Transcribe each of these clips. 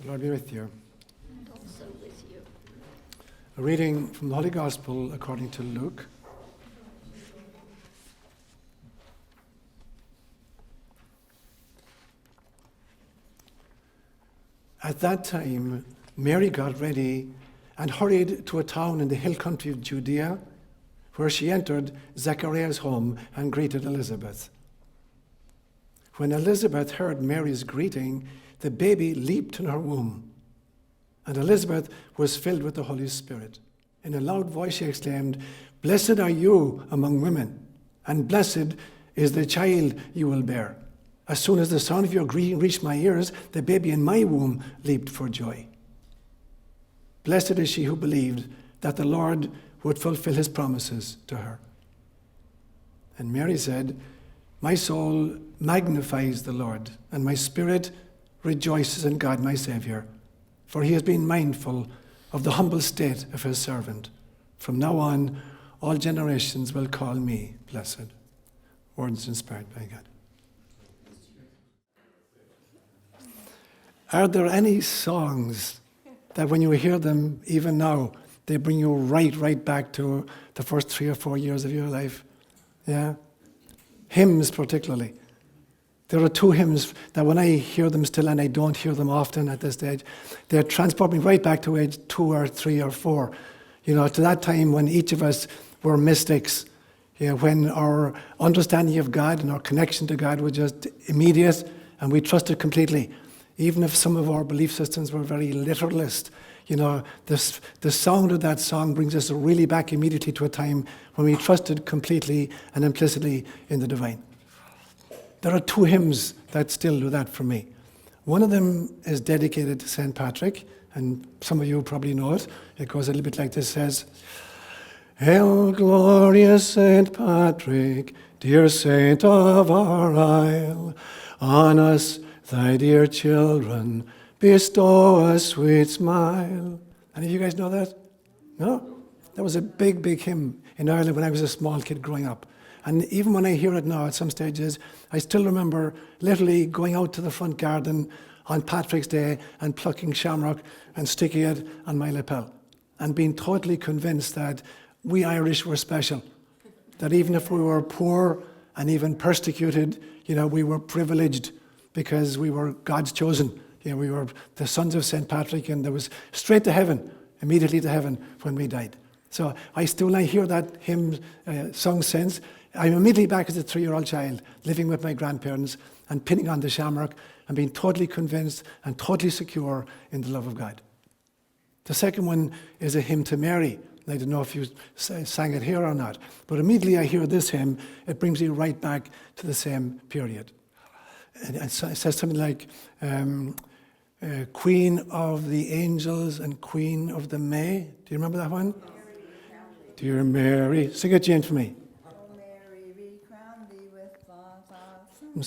The Lord be with you. And also with you. A reading from the Holy Gospel according to Luke. At that time, Mary got ready and hurried to a town in the hill country of Judea, where she entered Zechariah's home and greeted Elizabeth. When Elizabeth heard Mary's greeting, the baby leaped in her womb, and Elizabeth was filled with the Holy Spirit. In a loud voice she exclaimed, "Blessed are you among women, and blessed is the child you will bear. As soon as the sound of your greeting reached my ears, the baby in my womb leaped for joy. Blessed is she who believed that the Lord would fulfill his promises to her." And Mary said, "My soul magnifies the Lord, and my spirit rejoices in God my Saviour, for he has been mindful of the humble state of his servant. From now on, all generations will call me blessed." Words inspired by God. Are there any songs that when you hear them, even now, they bring you right back to the first 3 or 4 years of your life? Yeah? Hymns particularly. There are 2 hymns that when I hear them still, and I don't hear them often at this stage, they transport me right back to age 2 or 3 or 4. You know, to that time when each of us were mystics, you know, when our understanding of God and our connection to God was just immediate and we trusted completely. Even if some of our belief systems were very literalist, you know, the sound of that song brings us really back immediately to a time when we trusted completely and implicitly in the divine. There are 2 hymns that still do that for me. One of them is dedicated to St. Patrick, and some of you probably know it. It goes a little bit like this, says, "Hail, glorious St. Patrick, dear saint of our isle, on us, thy dear children, bestow a sweet smile." Any of you guys know that? No? That was a big hymn in Ireland when I was a small kid growing up. And even when I hear it now at some stages, I still remember literally going out to the front garden on Patrick's Day and plucking shamrock and sticking it on my lapel and being totally convinced that we Irish were special. That even if we were poor and even persecuted, you know, we were privileged because we were God's chosen. You know, we were the sons of St. Patrick, and there was straight to heaven, immediately to heaven when we died. So I hear that hymn sung since, I'm immediately back as a 3-year-old child, living with my grandparents and pinning on the shamrock and being totally convinced and totally secure in the love of God. The second one is a hymn to Mary. I don't know if you sang it here or not, but immediately I hear this hymn, it brings me right back to the same period. And it says something like, Queen of the Angels and Queen of the May. Do you remember that one? Dear Mary. Sing it, Jane, for me.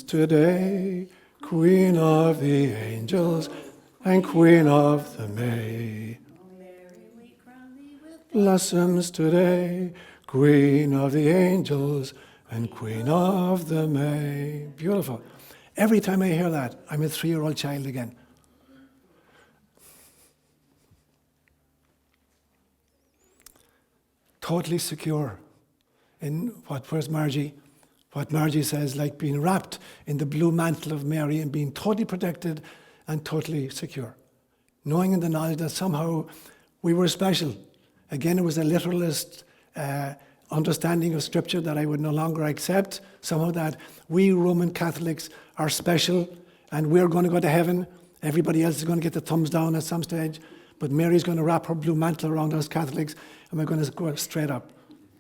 Today, Queen of the Angels and Queen of the May. Blossoms today, Queen of the Angels and Queen of the May. Beautiful. Every time I hear that, I'm a 3-year-old child again. Totally secure in where's Margie? What Margie says, like being wrapped in the blue mantle of Mary and being totally protected and totally secure. Knowing in the knowledge that somehow we were special. Again, it was a literalist understanding of Scripture that I would no longer accept. Somehow that we Roman Catholics are special and we're going to go to heaven. Everybody else is going to get the thumbs down at some stage. But Mary's going to wrap her blue mantle around us Catholics and we're going to go straight up.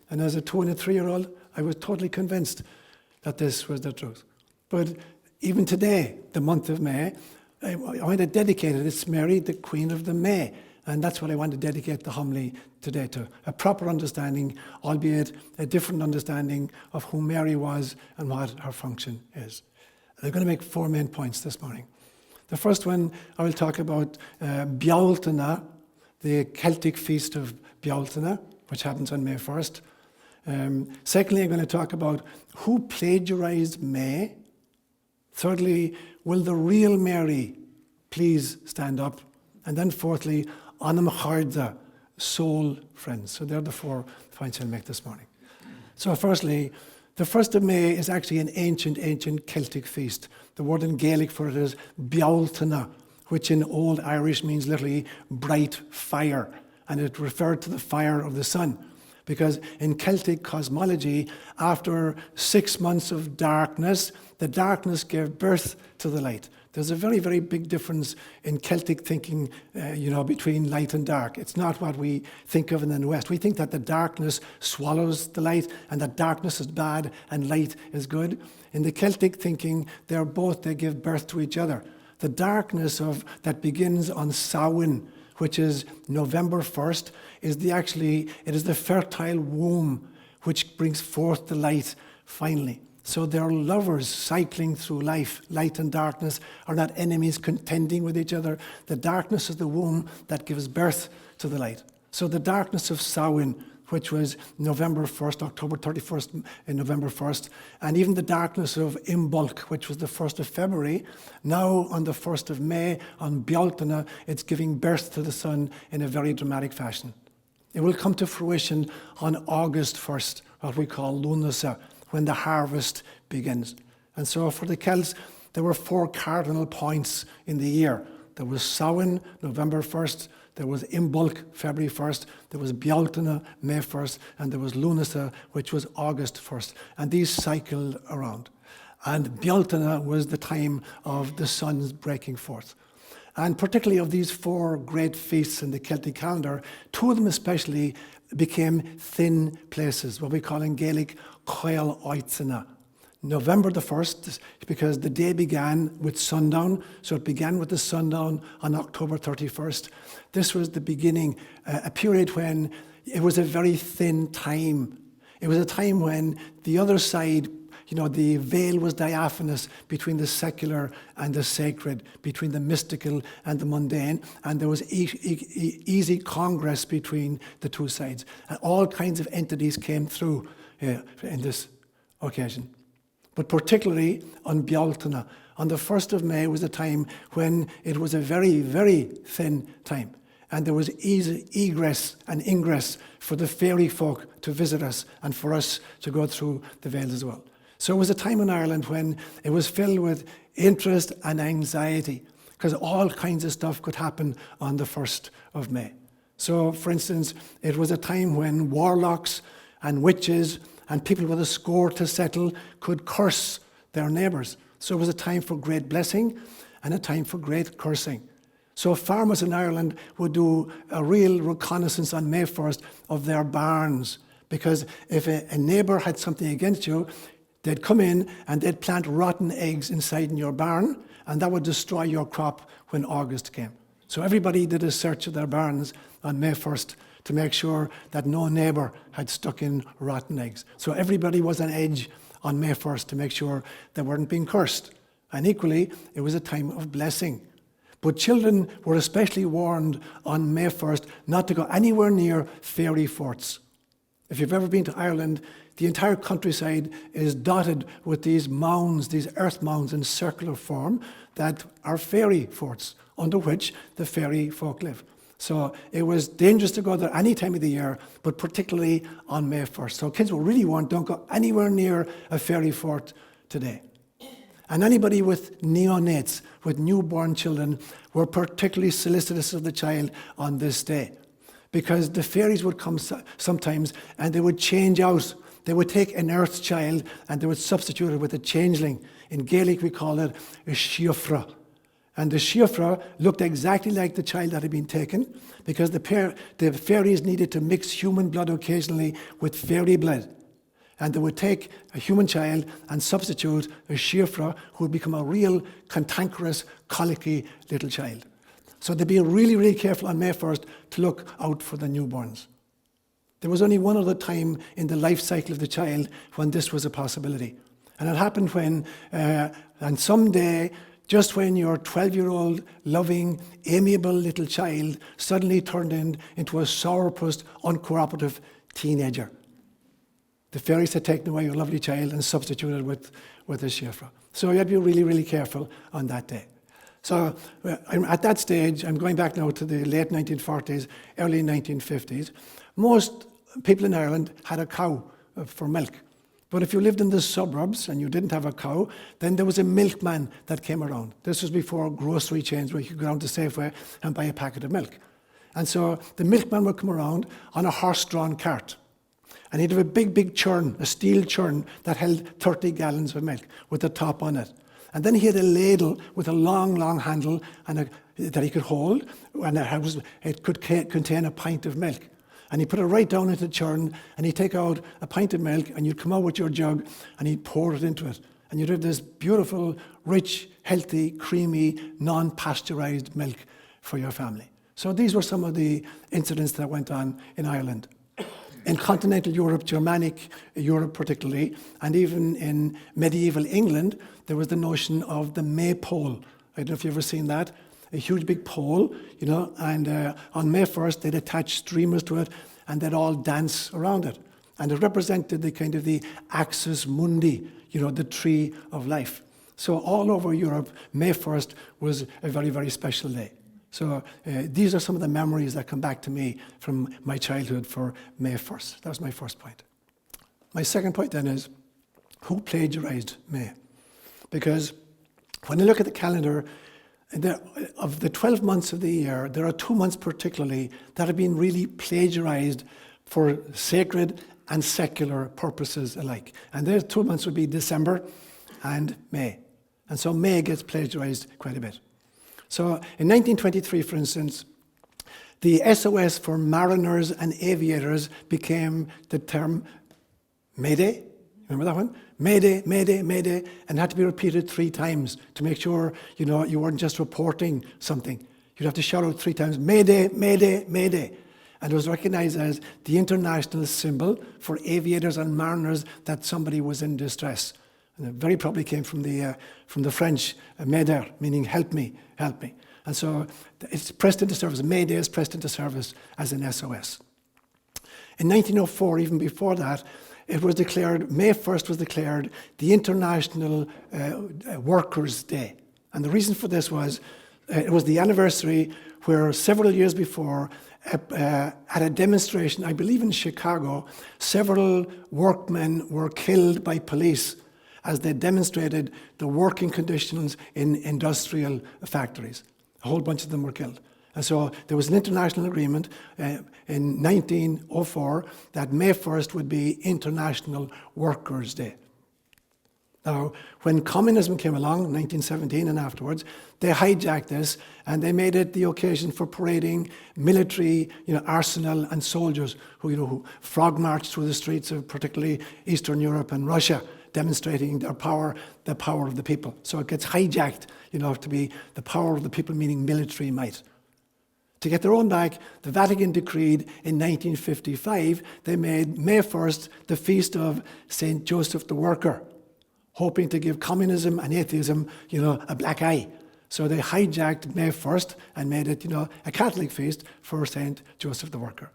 And as a 2 and a 3-year-old, I was totally convinced that this was the truth. But even today, the month of May, I want to dedicate it. It's Mary, the Queen of the May. And that's what I want to dedicate the homily today to. A proper understanding, albeit a different understanding of who Mary was and what her function is. I'm going to make 4 main points this morning. The first one, I will talk about Bealtaine, the Celtic Feast of Bealtaine, which happens on May 1st. Secondly, I'm going to talk about who plagiarized May. Thirdly, will the real Mary please stand up. And then fourthly, Anam Cháirde, soul friends. So they're the 4 points I'll make this morning. So firstly, the 1st of May is actually an ancient Celtic feast. The word in Gaelic for it is Bealtaine, which in Old Irish means literally bright fire. And it referred to the fire of the sun. Because in Celtic cosmology, after 6 months of darkness, the darkness gave birth to the light. There's a very, very big difference in Celtic thinking, between light and dark. It's not what we think of in the West. We think that the darkness swallows the light and that darkness is bad and light is good. In the Celtic thinking, they give birth to each other. The darkness that begins on Samhain, which is November 1st, it is the fertile womb which brings forth the light finally. So they're lovers cycling through life. Light and darkness are not enemies contending with each other. The darkness is the womb that gives birth to the light. So the darkness of Samhain, which was November 1st, October 31st, and November 1st, and even the darkness of Imbolc, which was the 1st of February, now on the 1st of May, on Bealtaine, it's giving birth to the sun in a very dramatic fashion. It will come to fruition on August 1st, what we call Lunasa, when the harvest begins. And so for the Celts, there were 4 cardinal points in the year. There was Samhain, November 1st, there was Imbolc, February 1st, there was Bealtaine, May 1st, and there was Lunasa, which was August 1st. And these cycled around. And Bealtaine was the time of the sun's breaking forth. And particularly of these 4 great feasts in the Celtic calendar, 2 of them especially became thin places, what we call in Gaelic ÓLaoire. November the 1st, because the day began with sundown, so it began with the sundown on October 31st. This was the beginning, a period when it was a very thin time. It was a time when the other side, the veil was diaphanous between the secular and the sacred, between the mystical and the mundane, and there was easy congress between the 2 sides. And all kinds of entities came through in this occasion. But particularly on Bealtaine, on the 1st of May was a time when it was a very, very thin time. And there was easy egress and ingress for the fairy folk to visit us and for us to go through the veils as well. So it was a time in Ireland when it was filled with interest and anxiety, because all kinds of stuff could happen on the 1st of May. So, for instance, it was a time when warlocks and witches and people with a score to settle could curse their neighbours. So it was a time for great blessing and a time for great cursing. So farmers in Ireland would do a real reconnaissance on May 1st of their barns, because if a neighbour had something against you, they'd come in and they'd plant rotten eggs inside in your barn, and that would destroy your crop when August came. So everybody did a search of their barns on May 1st to make sure that no neighbour had stuck in rotten eggs. So everybody was on edge on May 1st to make sure they weren't being cursed. And equally, it was a time of blessing. But children were especially warned on May 1st not to go anywhere near fairy forts. If you've ever been to Ireland, the entire countryside is dotted with these mounds, these earth mounds in circular form that are fairy forts, under which the fairy folk live. So it was dangerous to go there any time of the year, but particularly on May 1st. So kids were really warned, don't go anywhere near a fairy fort today. And anybody with neonates, with newborn children, were particularly solicitous of the child on this day, because the fairies would come sometimes and they would change out. They would take an earth child and they would substitute it with a changeling. In Gaelic we call it a siofra. And the siofra looked exactly like the child that had been taken, because the fairies needed to mix human blood occasionally with fairy blood. And they would take a human child and substitute a siofra, who would become a real cantankerous, colicky little child. So they'd be really, really careful on May 1st to look out for the newborns. There was only one other time in the life cycle of the child when this was a possibility. And it happened when, and someday, just when your 12-year-old, loving, amiable little child suddenly turned into a sourpuss, uncooperative teenager. The fairies had taken away your lovely child and substituted with a siofra. So you had to be really, really careful on that day. So at that stage, I'm going back now to the late 1940s, early 1950s, most people in Ireland had a cow for milk. But if you lived in the suburbs and you didn't have a cow, then there was a milkman that came around. This was before grocery chains where you could go down to Safeway and buy a packet of milk. And so the milkman would come around on a horse-drawn cart. And he'd have a big churn, a steel churn that held 30 gallons of milk with the top on it. And then he had a ladle with a long handle that he could hold, and it could contain a pint of milk. And he'd put it right down into the churn, and he'd take out a pint of milk, and you'd come out with your jug, and he'd pour it into it. And you'd have this beautiful, rich, healthy, creamy, non-pasteurized milk for your family. So these were some of the incidents that went on in Ireland. In continental Europe, Germanic Europe particularly, and even in medieval England, there was the notion of the maypole. I don't know if you've ever seen that. A huge big pole, and on May 1st, they'd attach streamers to it, and they'd all dance around it. And it represented the kind of the axis mundi, the tree of life. So all over Europe, May 1st was a very, very special day. So these are some of the memories that come back to me from my childhood for May 1st. That was my first point. My second point then is, who plagiarized May? Because when you look at the calendar, of the 12 months of the year, there are 2 months particularly that have been really plagiarized for sacred and secular purposes alike. And those 2 months would be December and May. And so May gets plagiarized quite a bit. So in 1923, for instance, the SOS for mariners and aviators became the term Mayday. Remember that one? Mayday, Mayday, Mayday, and had to be repeated 3 times to make sure, you weren't just reporting something. You'd have to shout out 3 times, Mayday, Mayday, Mayday. And it was recognized as the international symbol for aviators and mariners that somebody was in distress. And it very probably came from the French, m'aider, meaning help me, help me. And so it's pressed into service. Mayday is pressed into service as an SOS. In 1904, even before that, it was declared, May 1st was declared the International Workers' Day. And the reason for this was, it was the anniversary where several years before, at a demonstration, I believe in Chicago, several workmen were killed by police as they demonstrated the working conditions in industrial factories. A whole bunch of them were killed. And so there was an international agreement in 1904 that May 1st would be International Workers' Day. Now, when communism came along in 1917 and afterwards, they hijacked this and they made it the occasion for parading military, arsenal and soldiers who frog marched through the streets of particularly Eastern Europe and Russia, demonstrating their power, the power of the people. So it gets hijacked, to be the power of the people, meaning military might. To get their own back, the Vatican decreed in 1955, they made May 1st the feast of St. Joseph the Worker, hoping to give communism and atheism, a black eye. So they hijacked May 1st and made it, a Catholic feast for St. Joseph the Worker.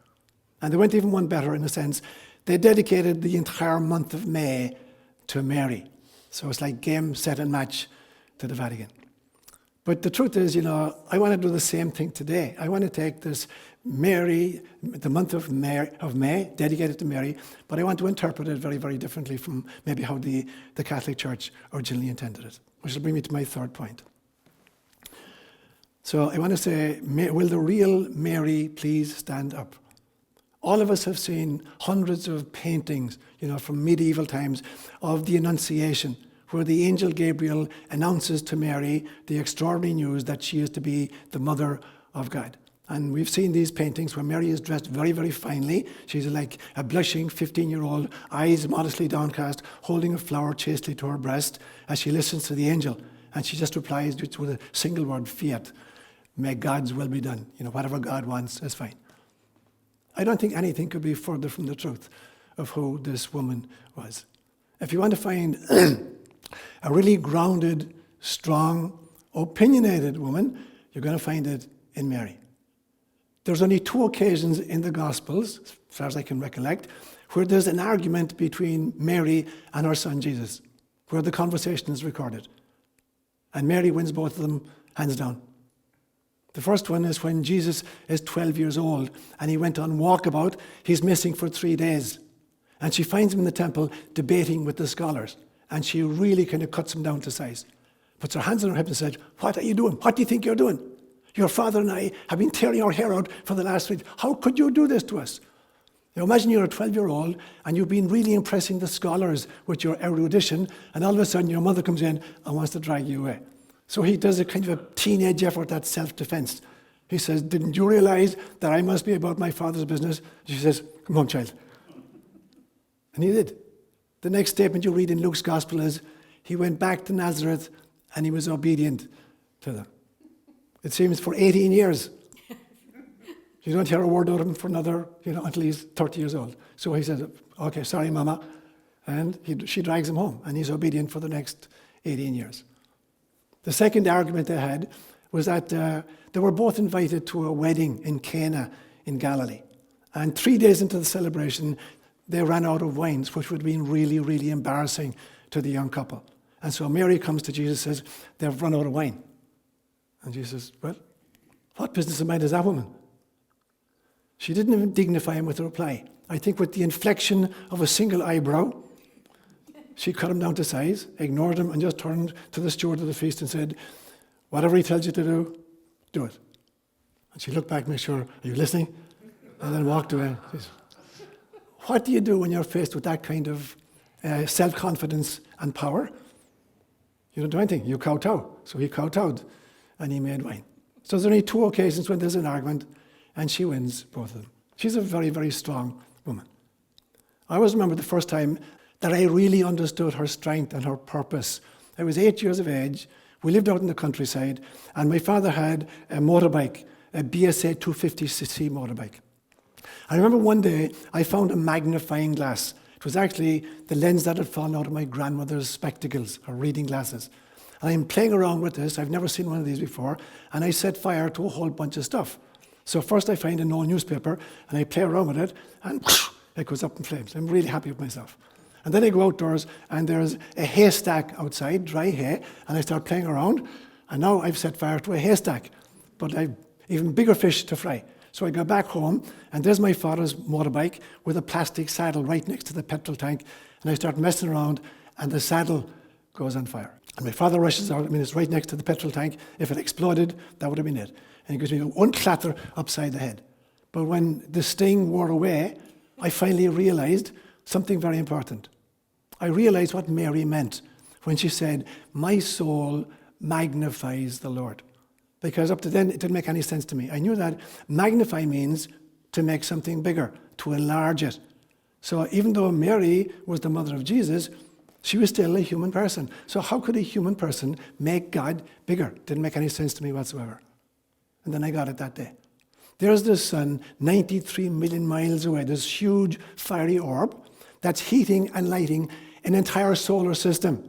And they went even one better in a sense. They dedicated the entire month of May to Mary. So it's like game, set and match to the Vatican. But the truth is, I want to do the same thing today. I want to take this Mary, the month of May, dedicated to Mary, but I want to interpret it very, very differently from maybe how the Catholic Church originally intended it, which will bring me to my third point. So I want to say, will the real Mary please stand up? All of us have seen hundreds of paintings, from medieval times of the Annunciation, where the angel Gabriel announces to Mary the extraordinary news that she is to be the mother of God. And we've seen these paintings where Mary is dressed very, very finely. She's like a blushing 15-year-old, eyes modestly downcast, holding a flower chastely to her breast as she listens to the angel. And she just replies with a single word, fiat. May God's will be done. Whatever God wants is fine. I don't think anything could be further from the truth of who this woman was. If you want to find a really grounded, strong, opinionated woman, you're going to find it in Mary. There's only 2 occasions in the Gospels, as far as I can recollect, where there's an argument between Mary and her son Jesus, where the conversation is recorded. And Mary wins both of them, hands down. The first one is when Jesus is 12 years old and he went on walkabout. He's missing for 3 days. And she finds him in the temple debating with the scholars. And she really kind of cuts him down to size. Puts her hands on her hip and said, "What are you doing? What do you think you're doing? Your father and I have been tearing our hair out for the last week. How could you do this to us?" Now imagine you're a 12-year-old and you've been really impressing the scholars with your erudition, and all of a sudden your mother comes in and wants to drag you away. So he does a kind of a teenage effort at self-defense. He says, "Didn't you realize that I must be about my father's business?" She says, "Come on, child." And he did. The next statement you read in Luke's gospel is, he went back to Nazareth and he was obedient to them. It seems for 18 years. You don't hear a word out of him for another, until he's 30 years old. So he says, "Okay, sorry, Mama." And she drags him home, and he's obedient for the next 18 years. The second argument they had was that they were both invited to a wedding in Cana in Galilee. And 3 days into the celebration, they ran out of wines, which would have been really, really embarrassing to the young couple. And so Mary comes to Jesus and says, "They've run out of wine." And Jesus says, "Well, what business of mine is that woman?" She didn't even dignify him with a reply. I think with the inflection of a single eyebrow, she cut him down to size, ignored him, and just turned to the steward of the feast and said, "Whatever he tells you to do, do it." And she looked back to make sure, "Are you listening?" And then walked away. She said, what do you do when you're faced with that kind of self-confidence and power? You don't do anything. You kowtow. So he kowtowed, and he made wine. So there's only 2 occasions when there's an argument, and she wins both of them. She's a very, very strong woman. I always remember the first time that I really understood her strength and her purpose. I was 8 years of age. We lived out in the countryside, and my father had a motorbike, a BSA 250cc motorbike. I remember one day I found a magnifying glass. It was actually the lens that had fallen out of my grandmother's spectacles, her reading glasses. And I'm playing around with this. I've never seen one of these before. And I set fire to a whole bunch of stuff. So first I find an old newspaper, and I play around with it, and it goes up in flames. I'm really happy with myself. And then I go outdoors, and there's a haystack outside, dry hay, and I start playing around, and now I've set fire to a haystack. But I've even bigger fish to fry. So I go back home, and there's my father's motorbike with a plastic saddle right next to the petrol tank, and I start messing around, and the saddle goes on fire. And my father rushes out. It's right next to the petrol tank. If it exploded, that would have been it. And he gives me one clatter upside the head. But when the sting wore away, I finally realized something very important. I realized what Mary meant when she said, "My soul magnifies the Lord." Because up to then, it didn't make any sense to me. I knew that magnify means to make something bigger, to enlarge it. So even though Mary was the mother of Jesus, she was still a human person. So how could a human person make God bigger? Didn't make any sense to me whatsoever. And then I got it that day. There's this sun 93 million miles away, this huge fiery orb that's heating and lighting an entire solar system.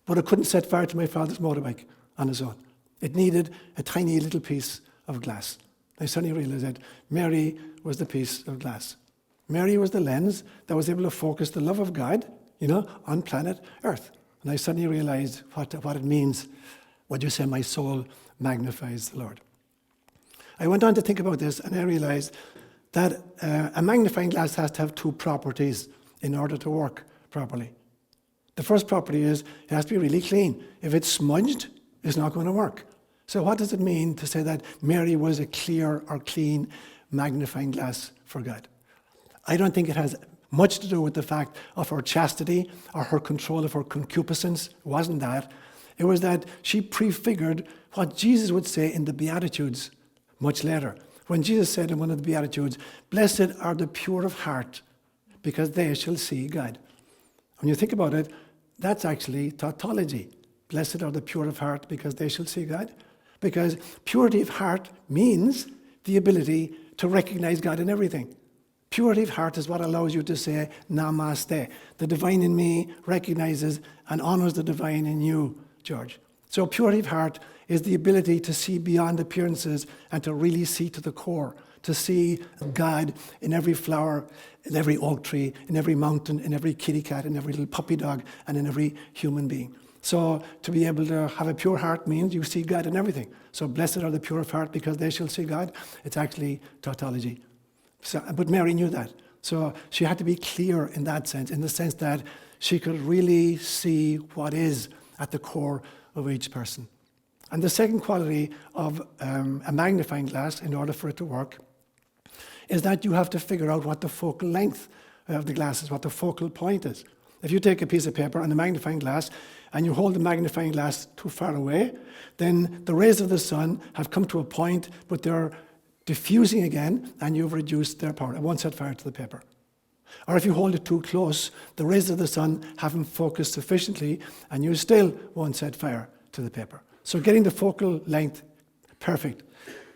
But it couldn't set fire to my father's motorbike on its own. It needed a tiny little piece of glass. I suddenly realized that Mary was the piece of glass. Mary was the lens that was able to focus the love of God, on planet Earth. And I suddenly realized what it means when you say my soul magnifies the Lord. I went on to think about this, and I realized that a magnifying glass has to have 2 properties in order to work properly. The first property is it has to be really clean. If it's smudged, it's not going to work. So what does it mean to say that Mary was a clear or clean magnifying glass for God? I don't think it has much to do with the fact of her chastity or her control of her concupiscence. It wasn't that. It was that she prefigured what Jesus would say in the Beatitudes much later. When Jesus said in one of the Beatitudes, "Blessed are the pure of heart, because they shall see God." When you think about it, that's actually tautology. Blessed are the pure of heart, because they shall see God. Because purity of heart means the ability to recognize God in everything. Purity of heart is what allows you to say, "Namaste." The divine in me recognizes and honors the divine in you, George. So purity of heart is the ability to see beyond appearances and to really see to the core, to see God in every flower, in every oak tree, in every mountain, in every kitty cat, in every little puppy dog, and in every human being. So to be able to have a pure heart means you see God in everything. So blessed are the pure of heart because they shall see God. It's actually tautology. So, but Mary knew that. So she had to be clear in that sense, in the sense that she could really see what is at the core of each person. And the second quality of a magnifying glass, in order for it to work, is that you have to figure out what the focal length of the glass is, what the focal point is. If you take a piece of paper and a magnifying glass, and you hold the magnifying glass too far away, then the rays of the sun have come to a point, but they're diffusing again, and you've reduced their power. It won't set fire to the paper. Or if you hold it too close, the rays of the sun haven't focused sufficiently, and you still won't set fire to the paper. So getting the focal length perfect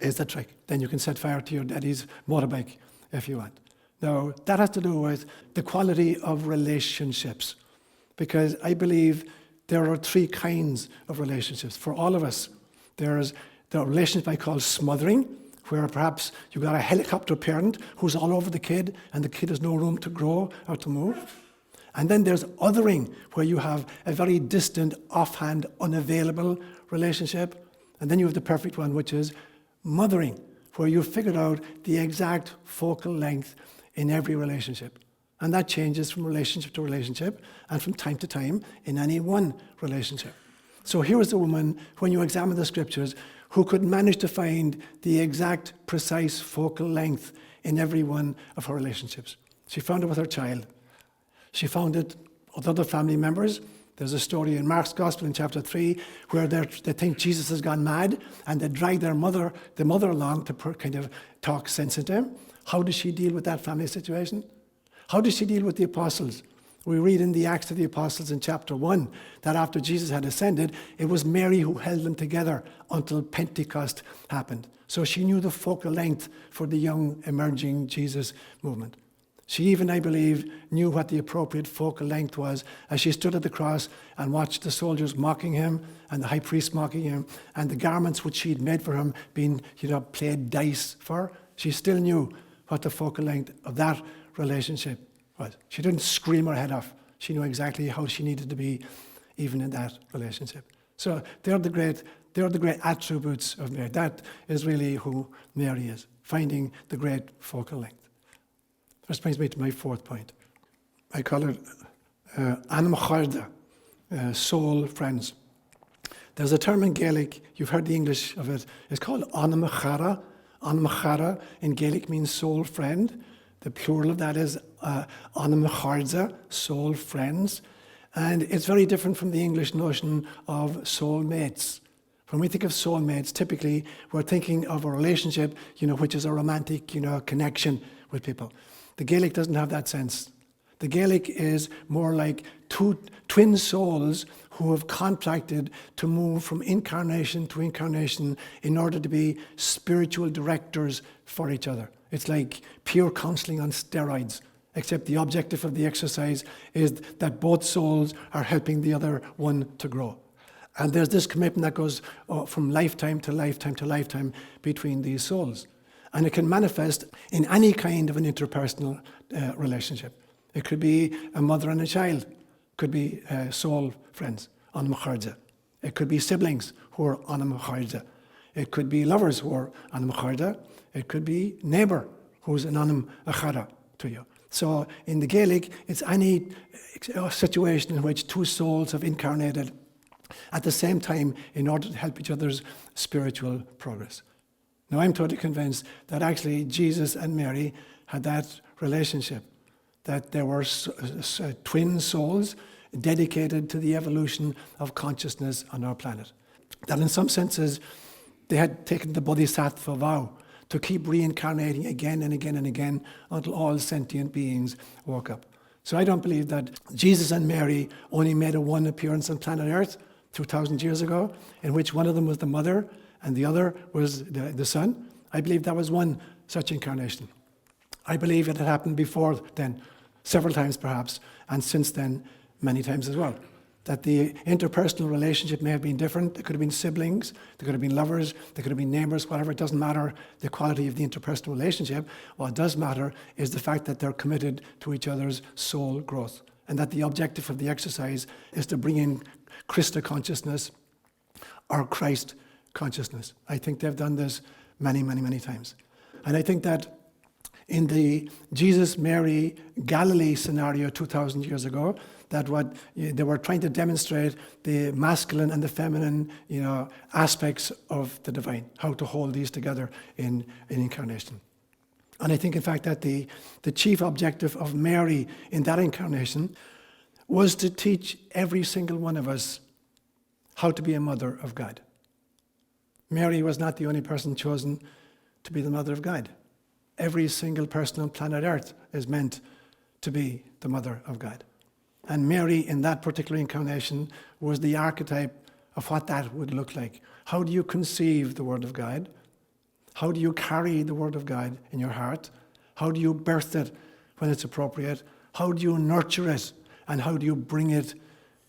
is the trick. Then you can set fire to your daddy's motorbike if you want. Now, that has to do with the quality of relationships, because I believe there are three kinds of relationships for all of us. There's the relationship I call smothering, where perhaps you've got a helicopter parent who's all over the kid, and the kid has no room to grow or to move. And then there's othering, where you have a very distant, offhand, unavailable relationship. And then you have the perfect one, which is mothering, where you've figured out the exact focal length in every relationship. And that changes from relationship to relationship and from time to time in any one relationship. So here is a woman, when you examine the scriptures, who could manage to find the exact, precise focal length in every one of her relationships. She found it with her child. She found it with other family members. There's a story in Mark's Gospel in chapter 3 where they think Jesus has gone mad, and they drag the mother along to kind of talk sense into him. How does she deal with that family situation? How does she deal with the apostles? We read in the Acts of the Apostles in chapter 1 that after Jesus had ascended, it was Mary who held them together until Pentecost happened. So she knew the focal length for the young, emerging Jesus movement. She even, I believe, knew what the appropriate focal length was as she stood at the cross and watched the soldiers mocking him and the high priest mocking him and the garments which she'd made for him being, played dice for. She still knew what the focal length of that relationship was. She didn't scream her head off. She knew exactly how she needed to be even in that relationship. So they're the great attributes of Mary. That is really who Mary is, finding the great focal length. This brings me to my fourth point. I call it Anam Cháirde, soul friends. There's a term in Gaelic, you've heard the English of it, it's called Anam Cháirde. Anam Cháirde in Gaelic means soul friend. The plural of that is Anam Cháirde, soul friends. And it's very different from the English notion of soulmates. When we think of soulmates, typically we're thinking of a relationship, which is a romantic, connection with people. The Gaelic doesn't have that sense. The Gaelic is more like two twin souls who have contracted to move from incarnation to incarnation in order to be spiritual directors for each other. It's like pure counseling on steroids, except the objective of the exercise is that both souls are helping the other one to grow. And there's this commitment that goes from lifetime to lifetime to lifetime between these souls. And it can manifest in any kind of an interpersonal relationship. It could be a mother and a child. It could be soul friends, Anam Cháirde. It could be siblings who are Anam Cháirde. It could be lovers who are Anam Cháirde. It could be neighbour who's an Anam Cháirde to you. So in the Gaelic, it's any situation in which two souls have incarnated at the same time in order to help each other's spiritual progress. Now, I'm totally convinced that actually Jesus and Mary had that relationship, that there were twin souls dedicated to the evolution of consciousness on our planet. That in some senses, they had taken the bodhisattva vow to keep reincarnating again and again and again until all sentient beings woke up. So I don't believe that Jesus and Mary only made a one appearance on planet Earth 2,000 years ago, in which one of them was the mother and the other was the son. I believe that was one such incarnation. I believe it had happened before then, several times perhaps, and since then, many times as well. That the interpersonal relationship may have been different. There could have been siblings, there could have been lovers, there could have been neighbours, whatever. It doesn't matter the quality of the interpersonal relationship. What does matter is the fact that they're committed to each other's soul growth and that the objective of the exercise is to bring in Christa consciousness or Christ consciousness. I think they've done this many, many, many times. And I think that in the Jesus, Mary, Galilee scenario 2,000 years ago, that what they were trying to demonstrate the masculine and the feminine, aspects of the divine, how to hold these together in incarnation. And I think, in fact, that the chief objective of Mary in that incarnation was to teach every single one of us how to be a mother of God. Mary was not the only person chosen to be the mother of God. Every single person on planet Earth is meant to be the mother of God. And Mary, in that particular incarnation, was the archetype of what that would look like. How do you conceive the Word of God? How do you carry the Word of God in your heart? How do you birth it when it's appropriate? How do you nurture it? And how do you bring it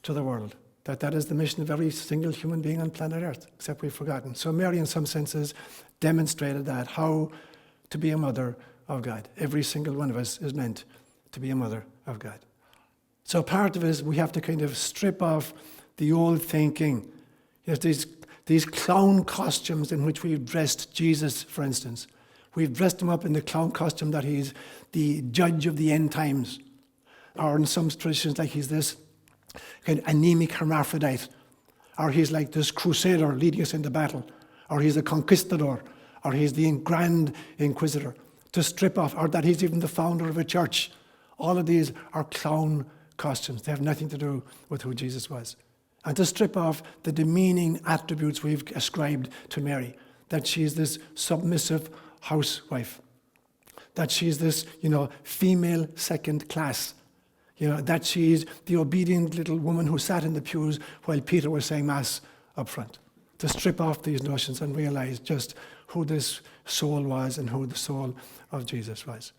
to the world? That is the mission of every single human being on planet Earth, except we've forgotten. So Mary, in some senses, demonstrated that, how to be a mother of God. Every single one of us is meant to be a mother of God. So part of it is we have to kind of strip off the old thinking. These clown costumes in which we've dressed Jesus, for instance. We've dressed him up in the clown costume that he's the judge of the end times. Or in some traditions, like he's this kind of anemic hermaphrodite. Or he's like this crusader leading us into battle. Or he's a conquistador. Or he's the grand inquisitor. To strip off. Or that he's even the founder of a church. All of these are clown costumes. They have nothing to do with who Jesus was. And to strip off the demeaning attributes we've ascribed to Mary. That she's this submissive housewife. That she's this, female second class. That she's the obedient little woman who sat in the pews while Peter was saying Mass up front. To strip off these notions and realize just who this soul was and who the soul of Jesus was.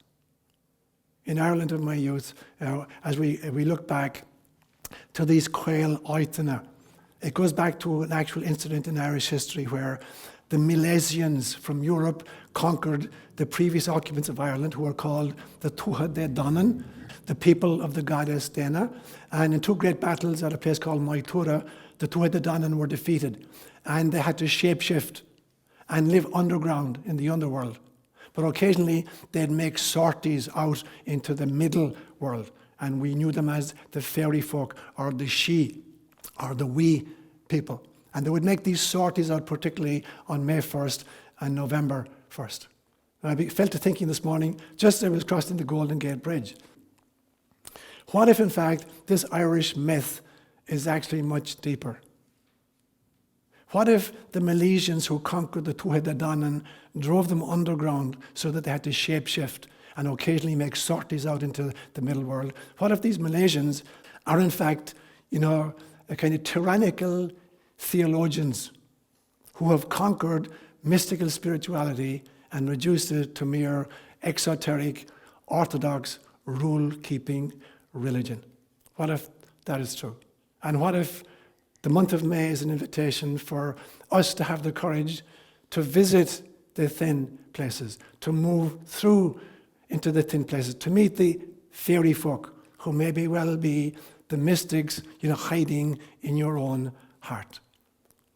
In Ireland of my youth, as we look back to these Cael Oitena, it goes back to an actual incident in Irish history where the Milesians from Europe conquered the previous occupants of Ireland, who were called the Tuatha De Danann, the people of the goddess Dana. And in two great battles at a place called Moytura, the Tuatha De Danann were defeated. And they had to shapeshift and live underground in the underworld. But occasionally they'd make sorties out into the middle world. And we knew them as the fairy folk, or the she, or the wee people. And they would make these sorties out particularly on May 1st and November 1st. And I fell to thinking this morning, just as I was crossing the Golden Gate Bridge, what if in fact this Irish myth is actually much deeper? What if the Milesians who conquered the Tuatha De Danann drove them underground so that they had to shapeshift and occasionally make sorties out into the middle world? What if these Milesians are in fact, a kind of tyrannical theologians who have conquered mystical spirituality and reduced it to mere exoteric, orthodox, rule-keeping religion? What if that is true? And what if the month of May is an invitation for us to have the courage to visit the thin places, to move through into the thin places, to meet the fairy folk who maybe well be the mystics, hiding in your own heart.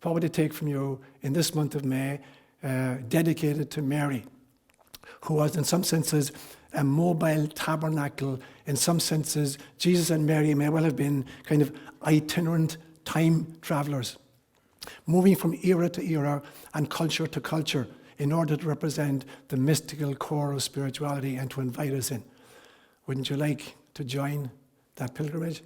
What would it take from you in this month of May, dedicated to Mary, who was in some senses a mobile tabernacle? In some senses, Jesus and Mary may well have been kind of itinerant time travelers, moving from era to era and culture to culture in order to represent the mystical core of spirituality and to invite us in. Wouldn't you like to join that pilgrimage?